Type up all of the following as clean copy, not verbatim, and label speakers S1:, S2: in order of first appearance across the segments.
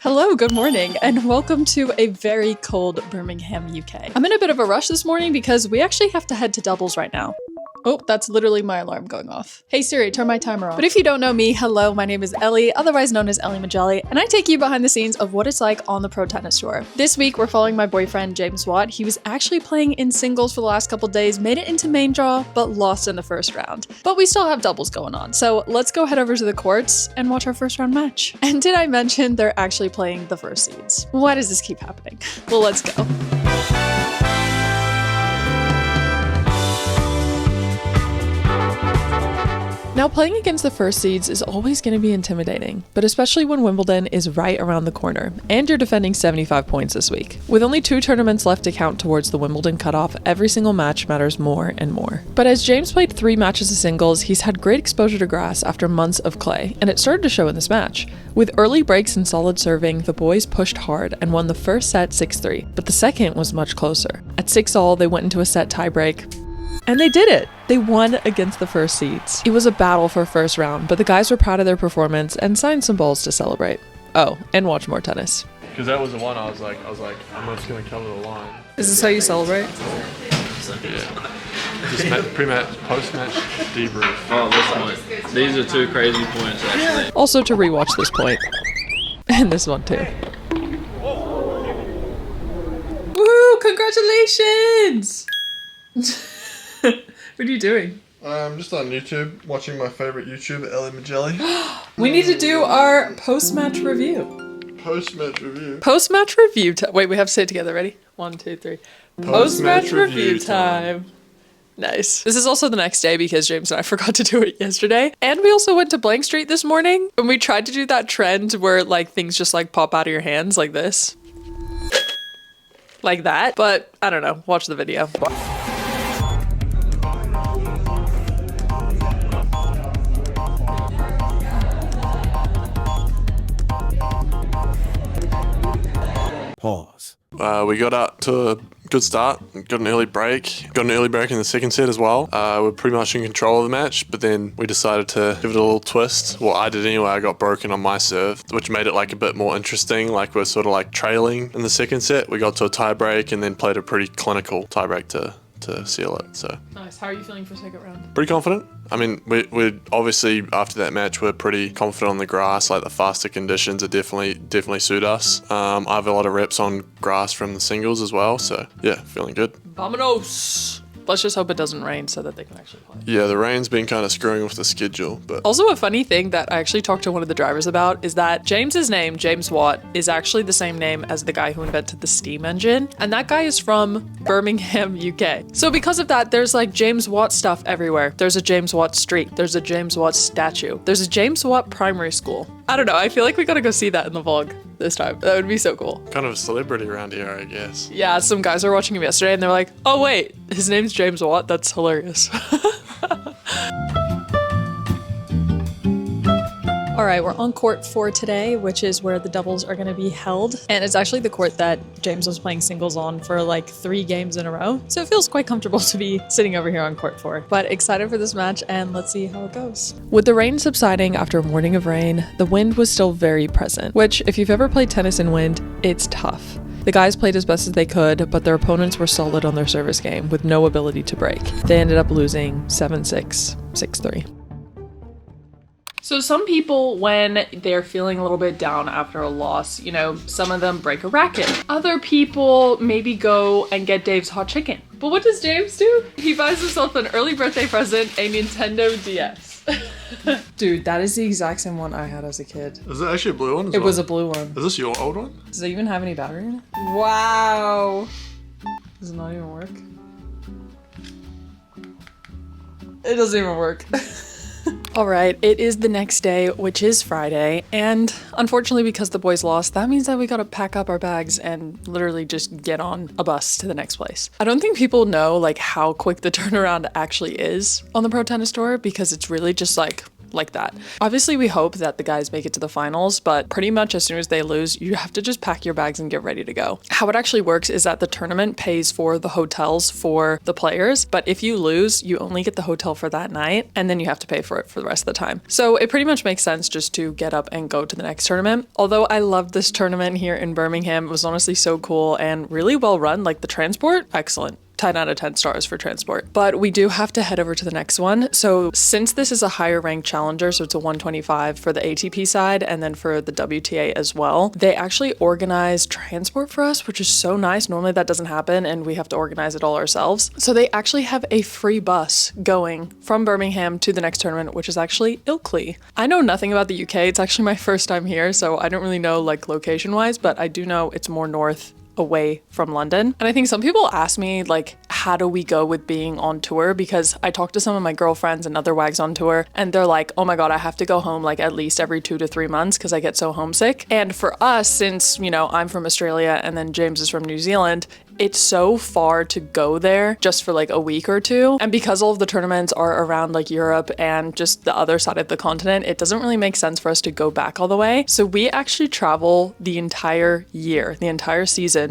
S1: Hello, good morning, and welcome to a very cold Birmingham, UK. I'm in a bit of a rush this morning because we actually have to head to doubles right now. Oh, that's literally my alarm going off. Hey Siri, turn my timer off. But if you don't know me, hello, my name is Ellie, otherwise known as Ellie Majelli, and I take you behind the scenes of what it's like on the pro tennis tour. This week, we're following my boyfriend, James Watt. He was actually playing in singles for the last couple days, made it into main draw, but lost in the first round. But we still have doubles going on, so let's go head over to the courts and watch our first round match. And did I mention they're actually playing the first seeds? Why does this keep happening? Well, let's go. Now, playing against the first seeds is always going to be intimidating, but especially when Wimbledon is right around the corner, and you're defending 75 points this week. With only 2 tournaments left to count towards the Wimbledon cutoff, every single match matters more and more. But as James played 3 matches of singles, he's had great exposure to grass after months of clay, and it started to show in this match. With early breaks and solid serving, the boys pushed hard and won the first set 6-3, but the second was much closer. At 6-all, they went into a set tiebreak, and they did it! They won against the first seeds. It was a battle for first round, but the guys were proud of their performance and signed some balls to celebrate. Oh, and watch more tennis.
S2: Because that was the one I was like, I'm just gonna cover the line.
S1: Is this how you celebrate?
S2: Yeah. Just pre-match, post-match debrief.
S3: Oh, this point. These are 2 crazy points, actually.
S1: Also to rewatch this point. And this one too. Woo! Congratulations! What are you doing?
S2: I'm just on YouTube, watching my favorite YouTuber, Ellie Majelli.
S1: We need to do our post-match review.
S2: Post-match review?
S1: Post-match review time. Wait, we have to say it together. Ready? 1, 2, 3. Post-match review time. Nice. This is also the next day because James and I forgot to do it yesterday. And we also went to Blank Street this morning and we tried to do that trend where like things just like pop out of your hands like this. Like that. But I don't know. Watch the video.
S4: Pause.
S2: We got out to a good start, got an early break in the second set as well. We're pretty much in control of the match, but then we decided to give it a little twist. Well, I did anyway. I got broken on my serve, which made it like a bit more interesting. Like we're sort of like trailing in the second set. We got to a tie break and then played a pretty clinical tie break to seal it. So
S1: nice. How are you feeling for second round?
S2: pretty confident. I mean, we're obviously after that match we're pretty confident on the grass. Like the faster conditions are definitely suit us. I have a lot of reps on grass from the singles as well, so yeah, feeling good.
S1: Vamonos! Let's just hope it doesn't rain so that they can actually play.
S2: Yeah, the rain's been kind of screwing with the schedule, but
S1: Also, a funny thing that I actually talked to one of the drivers about is that James's name, James Watt, is actually the same name as the guy who invented the steam engine. And that guy is from Birmingham, UK. So because of that, there's like James Watt stuff everywhere. There's a James Watt street. There's a James Watt statue. There's a James Watt primary school. I don't know. I feel like we gotta go see that in the vlog this time. That would be so cool.
S2: kind of a celebrity around here, I guess.
S1: Yeah, some guys were watching him yesterday and they're like, oh wait, his name's James Watt. That's hilarious. All right, we're on court 4 today, which is where the doubles are going to be held. And it's actually the court that James was playing singles on for like 3 games in a row. So it feels quite comfortable to be sitting over here on court 4. But excited for this match and let's see how it goes. With the rain subsiding after a morning of rain, the wind was still very present, which if you've ever played tennis in wind, it's tough. The guys played as best as they could, but their opponents were solid on their service game with no ability to break. They ended up losing 7-6, 6-3. So some people, when they're feeling a little bit down after a loss, you know, some of them break a racket. Other people maybe go and get Dave's hot chicken. But what does James do? He buys himself an early birthday present, a Nintendo DS. Dude, that is the exact same one I had as a kid.
S2: Is it actually a blue one?
S1: It was a blue one.
S2: Is this your old one?
S1: Does it even have any battery in it? Wow. Does it not even work? It doesn't even work. All right, it is the next day, which is Friday, and unfortunately because the boys lost, that means that we gotta pack up our bags and literally just get on a bus to the next place. I don't think people know like how quick the turnaround actually is on the pro tennis tour because it's really just like
S4: like that. Obviously, we hope that the guys make it to the finals, but pretty much as soon as they lose, you have to just pack your bags and get ready to go. How it actually works is that the tournament pays for the hotels for the players, but if you lose, you only get the hotel for that night, and then you have to pay for it for the rest of the time. So it pretty much makes sense just to get up and go to the next tournament. Although I loved this tournament here in Birmingham, it was honestly so cool and really well run. Like the transport, excellent. 10 out of 10 stars for transport. But we do have to head over to the next one. So since this is a higher ranked challenger, so it's a 125 for the ATP side and then for the WTA as well, they actually organize transport for us, which is so nice. Normally that doesn't happen and we have to organize it all ourselves. So they actually have a free bus going from Birmingham to the next tournament, which is actually Ilkley. I know nothing about the UK. It's actually my first time here, so I don't really know like location wise, but I do know it's more north away from London. And I think some people ask me like, how do we go with being on tour? Because I talked to some of my girlfriends and other wags on tour and they're like, oh my God, I have to go home like at least every 2 to 3 months because I get so homesick. And for us, since, you know, I'm from Australia and then James is from New Zealand, it's so far to go there just for like a week or two. And because all of the tournaments are around like Europe and just the other side of the continent, it doesn't really make sense for us to go back all the way. So we actually travel the entire year, the entire season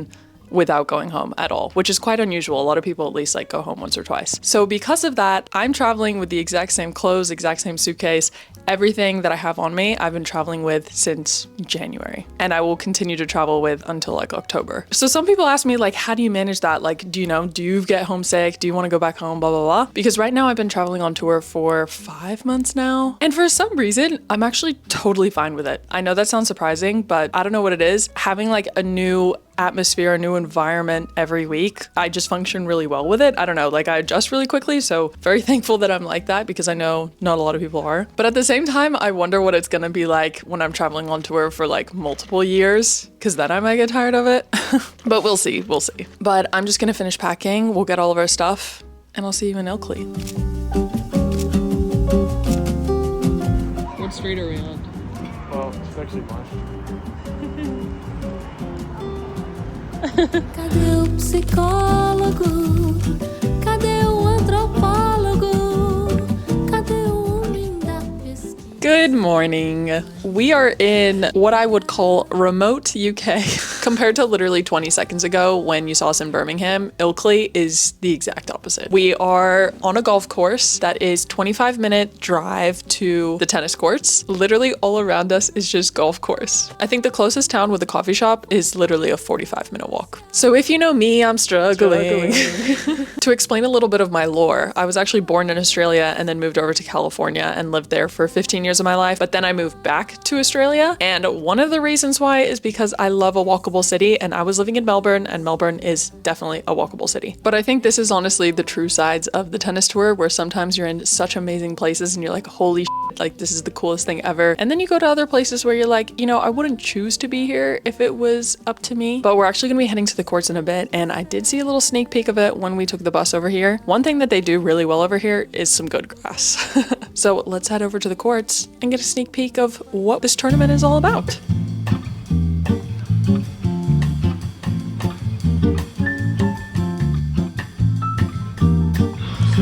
S4: without going home at all, which is quite unusual. A lot of people at least like go home once or twice. So because of that, I'm traveling with the exact same clothes, exact same suitcase, everything that I have on me, I've been traveling with since January, and I will continue to travel with until like October. So some people ask me like, how do you manage that? Like, do you get homesick? Do you want to go back home? Blah, blah, blah. Because right now I've been traveling on tour for 5 months now. And for some reason, I'm actually totally fine with it. I know that sounds surprising, but I don't know what it is. Having like a new atmosphere, a new environment every week, I just function really well with it. I don't know, like I adjust really quickly. So very thankful that I'm like that because I know not a lot of people are. But at the same time, I wonder what it's gonna be like when I'm traveling on tour for like multiple years, because then I might get tired of it. But we'll see. But I'm just gonna finish packing. We'll get all of our stuff and I'll see you in Ilkley. What street are we on?
S2: Well, it's actually mine.
S5: Cadê o psicólogo? Cadê o antropólogo? Cadê o homem da pesquisa?
S4: Good morning. We are in what I would call remote UK. Compared to literally 20 seconds ago when you saw us in Birmingham, Ilkley is the exact opposite. We are on a golf course that is 25-minute drive to the tennis courts. Literally all around us is just golf course. I think the closest town with a coffee shop is literally a 45-minute walk. So if you know me, I'm struggling. To explain a little bit of my lore, I was actually born in Australia and then moved over to California and lived there for 15 years of my life. But then I moved back to Australia. And one of the reasons why is because I love a walkable city, and I was living in Melbourne, and Melbourne is definitely a walkable city. But I think this is honestly the true sides of the tennis tour, where sometimes you're in such amazing places and you're like, holy shit, like this is the coolest thing ever. And then you go to other places where you're like, you know, I wouldn't choose to be here if it was up to me. But we're actually gonna be heading to the courts in a bit, and I did see a little sneak peek of it when we took the bus over here. One thing that they do really well over here is some good grass. So let's head over to the courts and get a sneak peek of what this tournament is all about.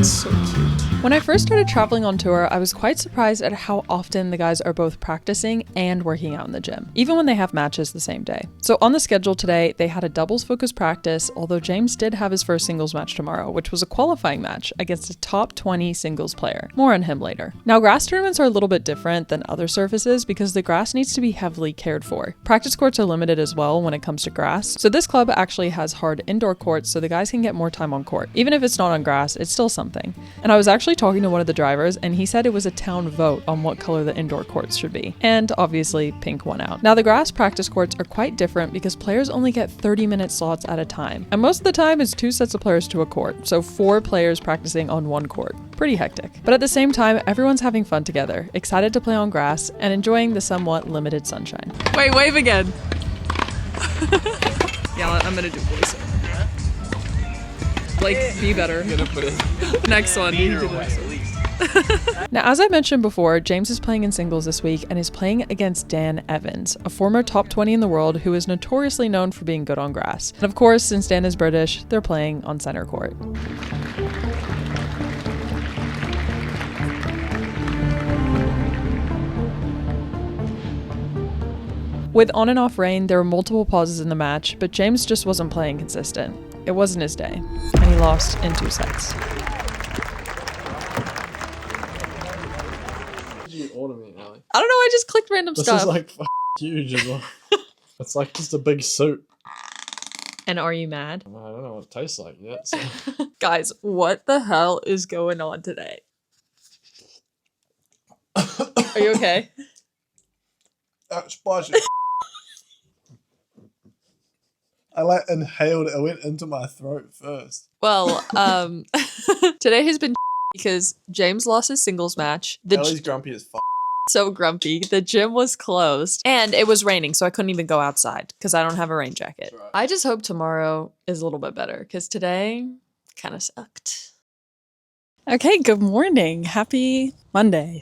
S4: So cute. When I first started traveling on tour, I was quite surprised at how often the guys are both practicing and working out in the gym, even when they have matches the same day. So on the schedule today, they had a doubles focused practice, although James did have his first singles match tomorrow, which was a qualifying match against a top 20 singles player. More on him later. Now, grass tournaments are a little bit different than other surfaces because the grass needs to be heavily cared for. Practice courts are limited as well when it comes to grass. So this club actually has hard indoor courts so the guys can get more time on court. Even if it's not on grass, it's still something. And I was actually talking to one of the drivers and he said it was a town vote on what color the indoor courts should be. And obviously pink won out. Now the grass practice courts are quite different because players only get 30-minute slots at a time. And most of the time it's 2 sets of players to a court. So 4 players practicing on 1 court. Pretty hectic. But at the same time, everyone's having fun together, excited to play on grass and enjoying the somewhat limited sunshine. Wait, wave again. Yeah, I'm gonna do voiceover. Like, be better. Next one. Now, as I mentioned before, James is playing in singles this week and is playing against Dan Evans, a former top 20 in the world who is notoriously known for being good on grass. And of course, since Dan is British, they're playing on center court. With on and off rain, there were multiple pauses in the match, but James just wasn't playing consistent. It wasn't his day, and he lost in 2 sets.
S2: You order me, Ellie.
S1: I don't know, I just clicked random
S2: This
S1: stuff.
S2: is like huge as well. It's like just a big soup.
S1: And are you mad?
S2: I don't know what it tastes like yet. So.
S1: Guys, what the hell is going on today? Are you okay?
S2: That's spicy. I inhaled it. It went into my throat first.
S1: Well, today has been because James lost his singles match.
S2: Ellie's grumpy as
S1: So grumpy. The gym was closed and it was raining, so I couldn't even go outside because I don't have a rain jacket. Right. I just hope tomorrow is a little bit better because today kind of sucked. Okay, good morning. Happy Monday.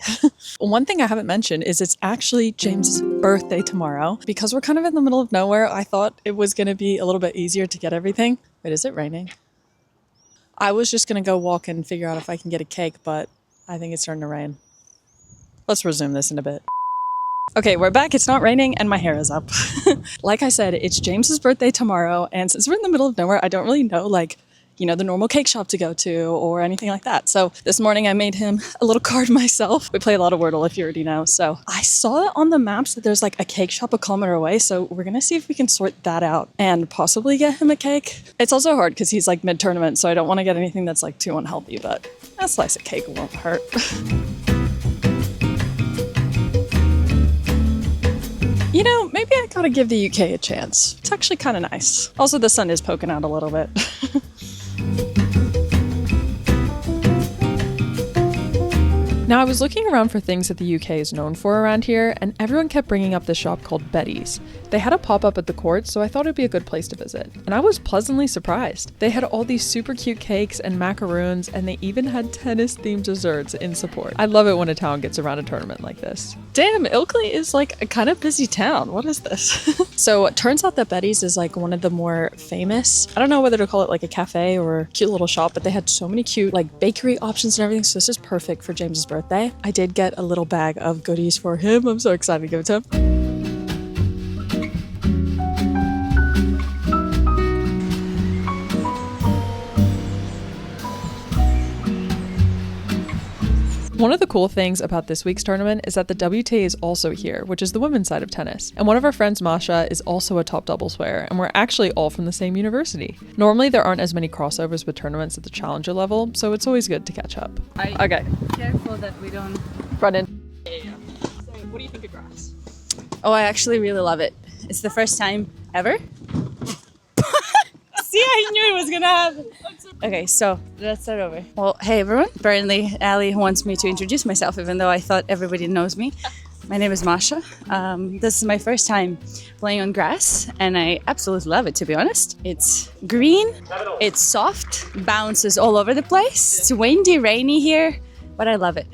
S1: One thing I haven't mentioned is it's actually James's birthday tomorrow. Because we're kind of in the middle of nowhere, I thought it was going to be a little bit easier to get everything. Wait, is it raining? I was just going to go walk and figure out if I can get a cake, but I think it's starting to rain. Let's resume this in a bit. Okay, we're back. It's not raining and my hair is up. Like I said, it's James's birthday tomorrow. And since we're in the middle of nowhere, I don't really know, the normal cake shop to go to or anything like that. So this morning I made him a little card myself. We play a lot of Wordle, if you already know. So I saw it on the maps that there's like a cake shop a kilometer away. So we're going to see if we can sort that out and possibly get him a cake. It's also hard because he's like mid-tournament. So I don't want to get anything that's like too unhealthy, but a slice of cake won't hurt. Maybe I gotta give the UK a chance. It's actually kind of nice. Also, the sun is poking out a little bit. Now, I was looking around for things that the UK is known for around here, and everyone kept bringing up this shop called Betty's. They had a pop-up at the court, so I thought it'd be a good place to visit. And I was pleasantly surprised. They had all these super cute cakes and macaroons, and they even had tennis-themed desserts in support. I love it when a town gets around a tournament like this. Damn, Ilkley is like a kind of busy town. What is this? So it turns out that Betty's is like one of the more famous, I don't know whether to call it like a cafe or a cute little shop, but they had so many cute like bakery options and everything. So this is perfect for James's birthday. I did get a little bag of goodies for him. I'm so excited to give it to him. One of the cool things about this week's tournament is that the WTA is also here, which is the women's side of tennis. And one of our friends, Masha, is also a top doubles player, and we're actually all from the same university. Normally, there aren't as many crossovers with tournaments at the challenger level, so it's always good to catch up. Okay.
S6: Careful that we don't
S1: Run in. Yeah. So, what do you think of grass?
S6: Oh, I actually really love it. It's the first time ever. See, I knew it was gonna happen. Okay, so let's start over. Well, hey everyone. Apparently, Ali wants me to introduce myself, even though I thought everybody knows me. My name is Masha. This is my first time playing on grass, and I absolutely love it, to be honest. It's green, it's soft, bounces all over the place. It's windy, rainy here, but I love it.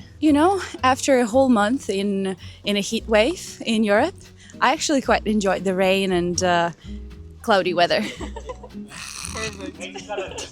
S6: After a whole month in a heat wave in Europe, I actually quite enjoyed the rain and cloudy weather. Perfect.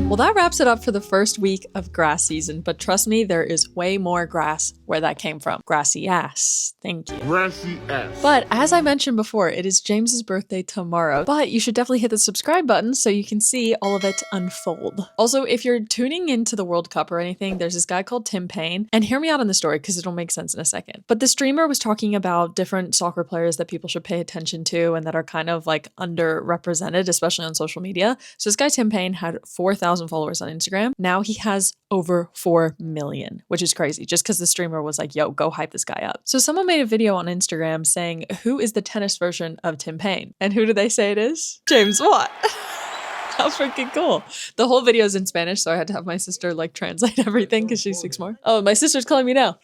S1: Well, that wraps it up for the first week of grass season, but trust me, there is way more grass where that came from. Grassy ass. Thank you.
S7: Grassy ass.
S1: But as I mentioned before, it is James's birthday tomorrow, but you should definitely hit the subscribe button so you can see all of it unfold. Also, if you're tuning into the World Cup or anything, there's this guy called Tim Payne, and hear me out on the story because it'll make sense in a second. But the streamer was talking about different soccer players that people should pay attention to and that are kind of like underrepresented, especially on social media. So this guy Tim Payne had 4,000 followers on Instagram. Now he has over 4 million, which is crazy just because the streamer was like, yo, go hype this guy up. So someone made a video on Instagram saying, who is the tennis version of Tim Payne? And who do they say it is? James Watt. How freaking cool. The whole video is in Spanish, so I had to have my sister like translate everything because she speaks more. Oh, my sister's calling me now.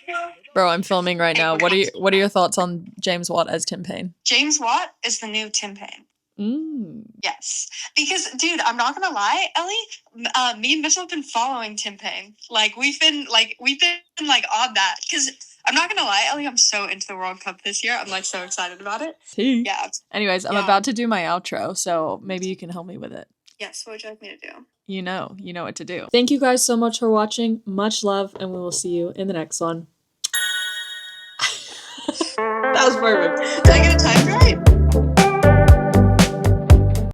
S1: Bro, I'm filming right now. What are your thoughts on James Watt as Tim Payne?
S8: James Watt is the new Tim Payne. Yes, because dude, I'm not gonna lie, Ellie. Me and Mitchell have been following Tim Payne. We've been on that because I'm not gonna lie, Ellie. I'm so into the World Cup this year. I'm like so excited about it. Yeah.
S1: Anyways, I'm about to do my outro, so maybe you can help me with it.
S8: Yes, what would you like me to do?
S1: You know what to do. Thank you guys so much for watching. Much love, and we will see you in the next one. That was perfect.
S8: Did I get a time